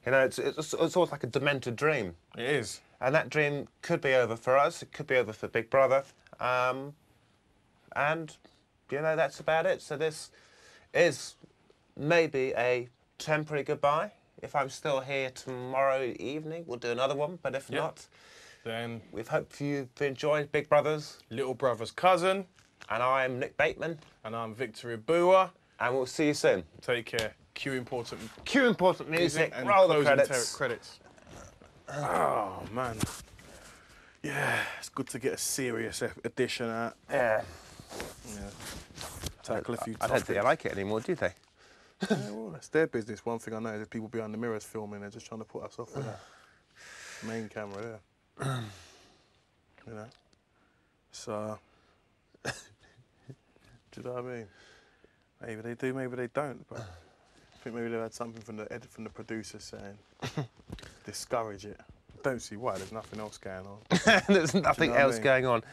You know, it's almost like a demented dream. It is. And that dream could be over for us. It could be over for Big Brother. And, you know, that's about it. So this is maybe a temporary goodbye. If I'm still here tomorrow evening, we'll do another one. But if not, then we hope you've enjoyed Big Brothers. Little Brother's Cousin. And I'm Nick Bateman. And I'm Victor Ibua. And we'll see you soon. Take care. Cue important music. And Roll the credits. credits. Oh, man. Yeah, it's good to get a serious edition out. Yeah. Tackle a few I don't think they like it anymore, do they? Yeah, well, that's their business. One thing I know is that people behind the mirrors filming, they're just trying to put us off with that main camera there. You know? So, do you know what I mean? Maybe they do, maybe they don't, but I think maybe they've had something from the producer saying, discourage it. Don't see why, there's nothing else going on. There's nothing else going on.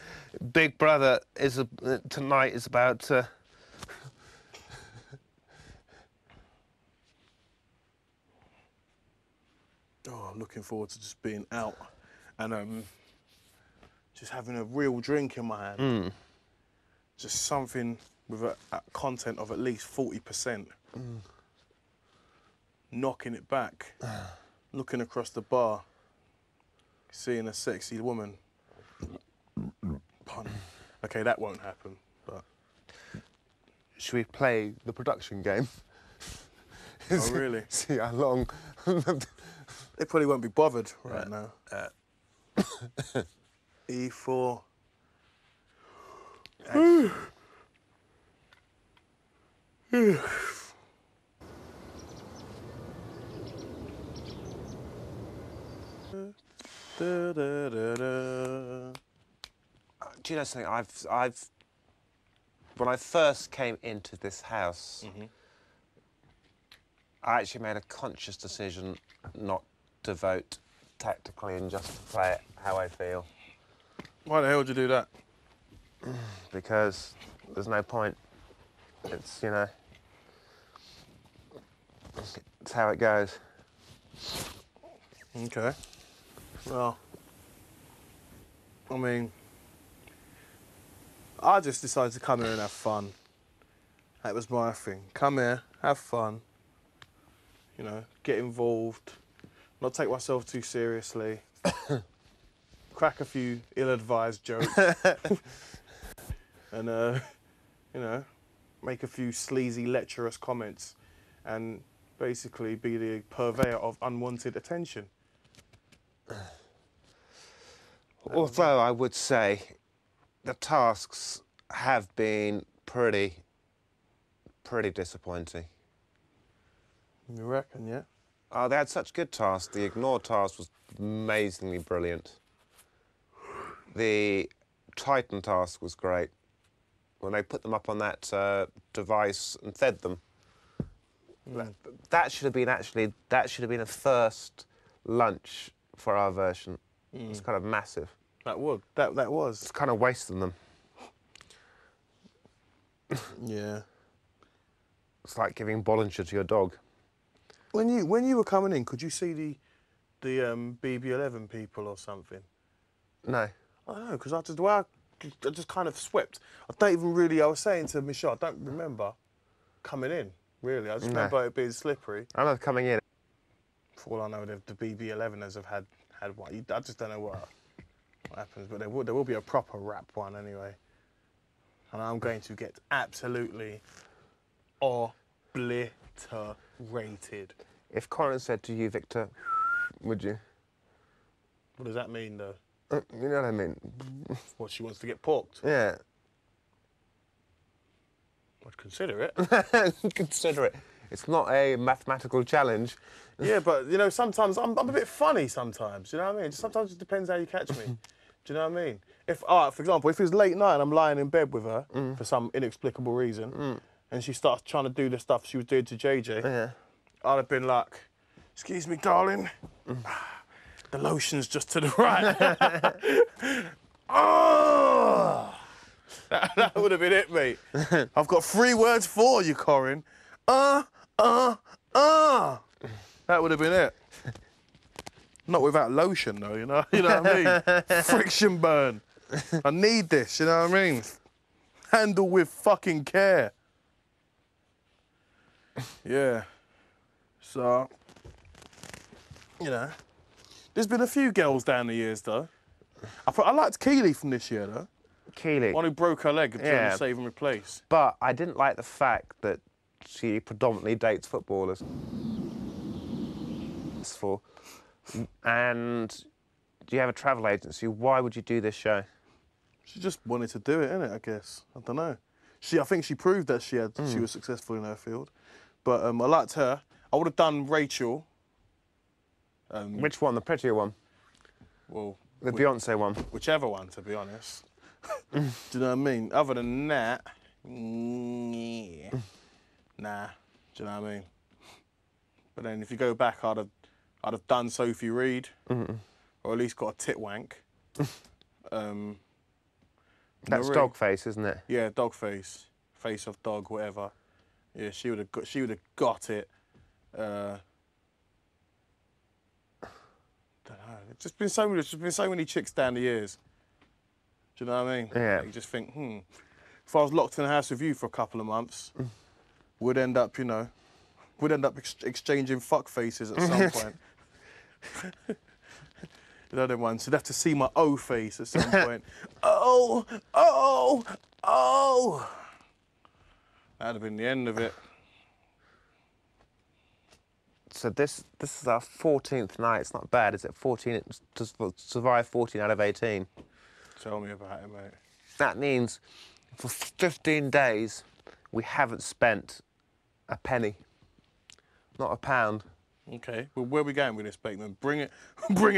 Big Brother is tonight is about... Oh, I'm looking forward to just being out and just having a real drink in my hand. Just something with a content of at least 40%. Knocking it back, looking across the bar, seeing a sexy woman. Pun. Okay, that won't happen, but... Should we play the production game? Oh, really? See how long... They probably won't be bothered right now. E4. Do you know something? When I first came into this house, I actually made a conscious decision not to vote tactically and just to play it how I feel. Why the hell did you do that? Because there's no point. It's, you know, it's how it goes. Okay. Well, I mean, I just decided to come here and have fun. That was my thing. Come here, have fun, you know, get involved, not take myself too seriously, crack a few ill-advised jokes, and, you know, make a few sleazy, lecherous comments, and basically be the purveyor of unwanted attention. Although I would say the tasks have been pretty disappointing. You reckon, yeah? Oh, they had such good tasks. The ignore task was amazingly brilliant. The Titan task was great. When they put them up on that device and fed them. That should have been a first lunch for our version. It's kind of massive. That was. It's kind of wasting them. Yeah. It's like giving Bollinger to your dog. When you were coming in, could you see the BB11 people or something? No. I don't know, because I just kind of swept. I don't even really. I was saying to Michelle, I don't remember coming in. Really, I just remember it being slippery. I remember coming in. For all I know, the BB11ers have had one. I just don't know what happens, but there will be a proper rap one anyway. And I'm going to get absolutely obliterated. If Corin said to you, Victor, would you? What does that mean, though? You know what I mean? What, she wants to get porked? Yeah. I'd consider it. Consider it. It's not a mathematical challenge. Yeah, but, you know, sometimes I'm a bit funny sometimes, you know what I mean? Sometimes it depends how you catch me. Do you know what I mean? If, for example, if it's late night and I'm lying in bed with her for some inexplicable reason and she starts trying to do the stuff she was doing to JJ, I'd have been like, excuse me, darling, the lotion's just to the right. Oh! That would have been it, mate. I've got 3 words for you, Corin. That would have been it. Not without lotion, though, you know what I mean? Friction burn. I need this, you know what I mean? Handle with fucking care. Yeah. So, you know. There's been a few girls down the years, though. I liked Keely from this year, though. Keely. One who broke her leg and trying to save and replace. But I didn't like the fact that she predominantly dates footballers. And you have a travel agency. Why would you do this show? She just wanted to do it, innit, I guess. I don't know. I think she proved that she was successful in her field. But I liked her. I would have done Rachel. Which one? The prettier one? Well, the Beyonce one? Whichever one, to be honest. Do you know what I mean? Other than that, yeah. Nah. Do you know what I mean? But then if you go back, I'd have done Sophie Reed, or at least got a tit wank. That's Marie. dog face, isn't it? Yeah, dog face, face of dog, whatever. Yeah, she would have got it. Don't know. It's just been so many chicks down the years. Do you know what I mean? Yeah. Like you just think, if I was locked in a house with you for a couple of months, we'd end up, you know, exchanging fuck faces at some point. You know them ones. You'd have to see my O face at some point. Oh. That'd have been the end of it. So this is our 14th night. It's not bad, is it? 14 to survive 14 out of 18. Tell me about it, mate. That means for 15 days we haven't spent a penny, not a pound. Okay. Well, where are we going with this, Bateman? Bring it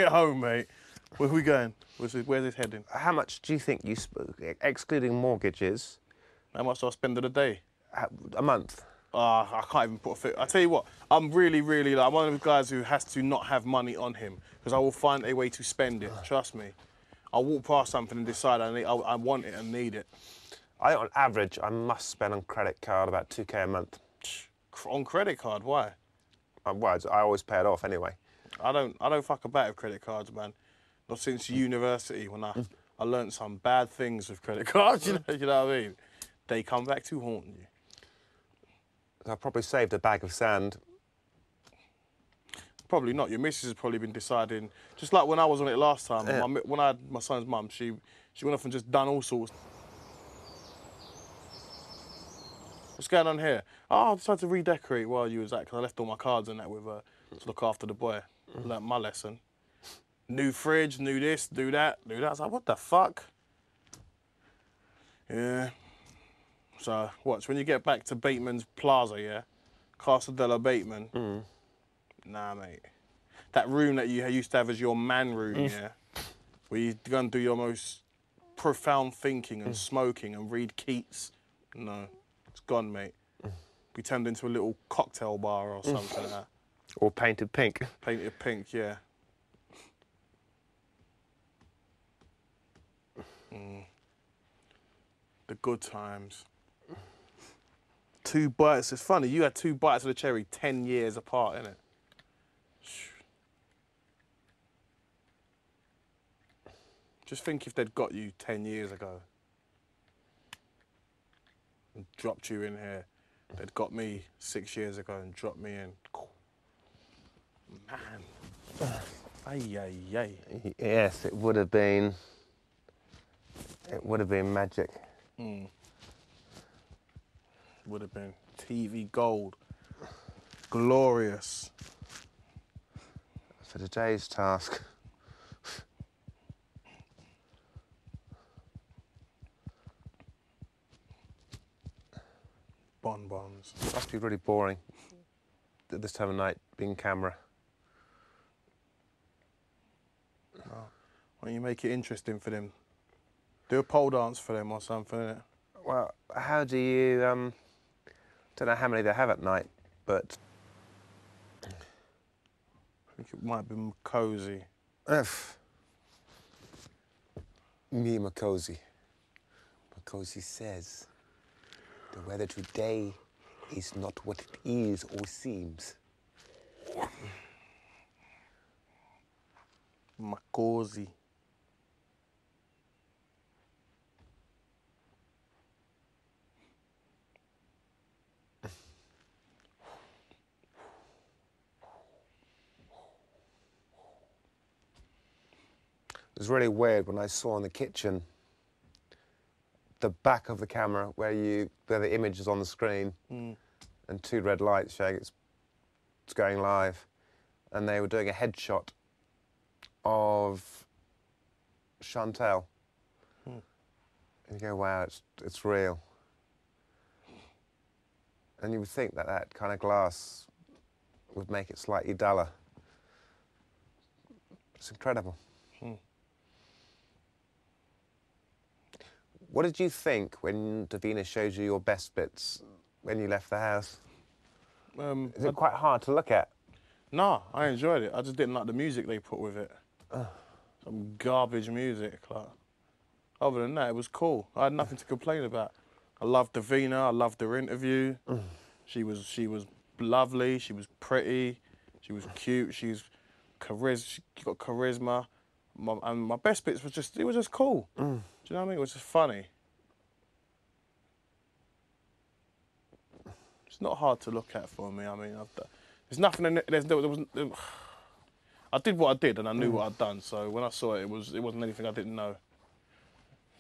home, mate. Where are we going? Where's this heading? How much do you think you, excluding mortgages? How much do I spend in a day? A month. I can't even put a figure. I tell you what, I'm really, I'm one of the guys who has to not have money on him because I will find a way to spend it. Trust me. I'll walk past something and decide I want it and need it. On average, I must spend on credit card about 2K a month. On credit card? Why? Well, I always pay it off anyway. I don't fuck about with credit cards, man. Not since university when I learnt some bad things with credit cards. You know what I mean? They come back to haunt you. I probably saved a bag of sand. Probably not. Your missus has probably been deciding. Just like when I was on it last time. Yeah. When I had my son's mum, she went off and just done all sorts. What's going on here? Oh, I decided to redecorate while you was at, because I left all my cards and that with her to look after the boy. Learnt my lesson. New fridge, new this, do that. I was like, what the fuck? Yeah. So, watch, when you get back to Bateman's Plaza, yeah? Casa de la Bateman. Nah, mate. That room that you used to have as your man room, yeah? Where you go and do your most profound thinking and smoking and read Keats. No. It's gone, mate. We turned into a little cocktail bar or something like that. Or painted pink. Painted pink, yeah. The good times. 2 bites. It's funny, you had 2 bites of the cherry 10 years apart, innit? Just think if they'd got you 10 years ago and dropped you in here. They'd got me 6 years ago and dropped me in. Man. Ay. Yes, it would have been magic. Would have been TV gold. Glorious. For today's task. Bonbons. Must be really boring at this time of night, being camera. Why don't you make it interesting for them? Do a pole dance for them or something, innit? Well, how do you, don't know how many they have at night, but... I think it might be Cozy. Me, Makosi. Makosi says, the weather today is not what it is or seems. Makosi. It was really weird when I saw in the kitchen the back of the camera where the image is on the screen and 2 red lights showing it's going live, and they were doing a headshot of Chantel. And you go, wow, it's real. And you would think that that kind of glass would make it slightly duller. It's incredible. What did you think when Davina showed you your best bits when you left the house? Is it quite hard to look at? Nah, I enjoyed it. I just didn't like the music they put with it. Some garbage music. Like. Other than that, it was cool. I had nothing to complain about. I loved Davina. I loved her interview. She was lovely. She was pretty. She was cute. She got charisma. And my best bits was just, it was just cool. Do you know what I mean? It was just funny. It's not hard to look at for me. I mean, there's nothing in it. I did what I did and I knew what I'd done. So when I saw it, it wasn't anything I didn't know.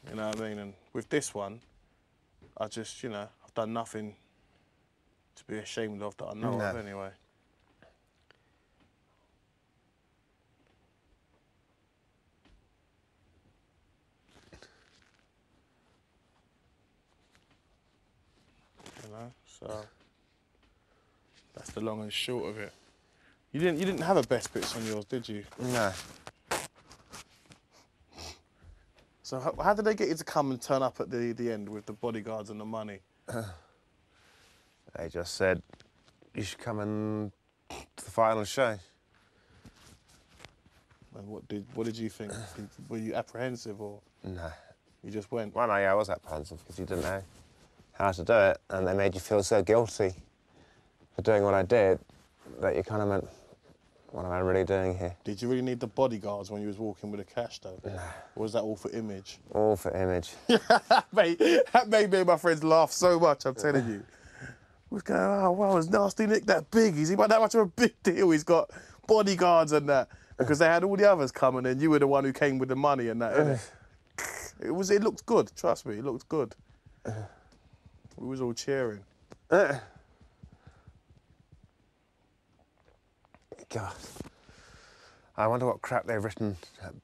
You know what I mean? And with this one, I just, you know, I've done nothing to be ashamed of that I know of anyway. You know, so that's the long and short of it. You didn't have a best bits on yours, did you? No. So how did they get you to come and turn up at the end with the bodyguards and the money? They just said you should come in to the final show. And what did you think? Were you apprehensive or? No. You just went? Well, no, yeah, I was apprehensive because you didn't know how to do it, and they made you feel so guilty for doing what I did that you kind of went, what am I really doing here? Did you really need the bodyguards when you was walking with the cash, though? No. Or was that all for image? All for image. Mate, that made me and my friends laugh so much, I'm telling you. We was going, oh, wow, is Nasty Nick that big? Is he that much of a big deal? He's got bodyguards and that. Because they had all the others coming and you were the one who came with the money and that, innit? It looked good, trust me, it looked good. We was all cheering. God. I wonder what crap they've written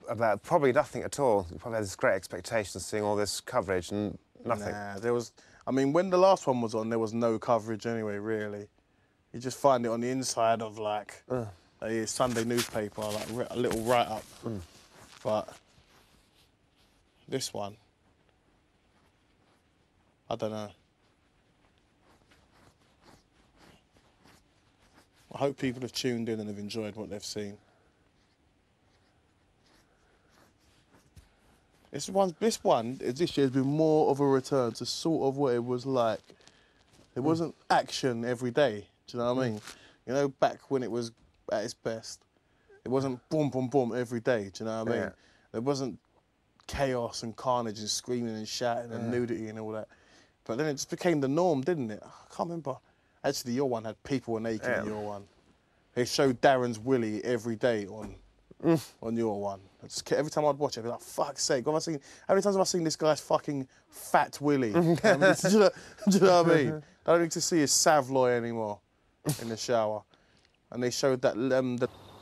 about. Probably nothing at all. You probably had this great expectation seeing all this coverage and nothing. Nah, I mean, when the last one was on, there was no coverage anyway, really. You just find it on the inside of, like, a Sunday newspaper, like a little write-up. But this one, I don't know. I hope people have tuned in and have enjoyed what they've seen. This one this year has been more of a return to sort of what it was like. It wasn't action every day, do you know what I mean? You know, back when it was at its best, it wasn't boom, boom, boom every day, do you know what I mean? Yeah. There wasn't chaos and carnage and screaming and shouting and nudity and all that. But then it just became the norm, didn't it? I can't remember. Actually, your one had people were naked in your one. They showed Darren's willy every day on your one. Every time I'd watch it, I'd be like, fuck's sake, how many times have I seen this guy's fucking fat willy? Do you know what I mean? I don't need to see his Savloy anymore in the shower. And they showed that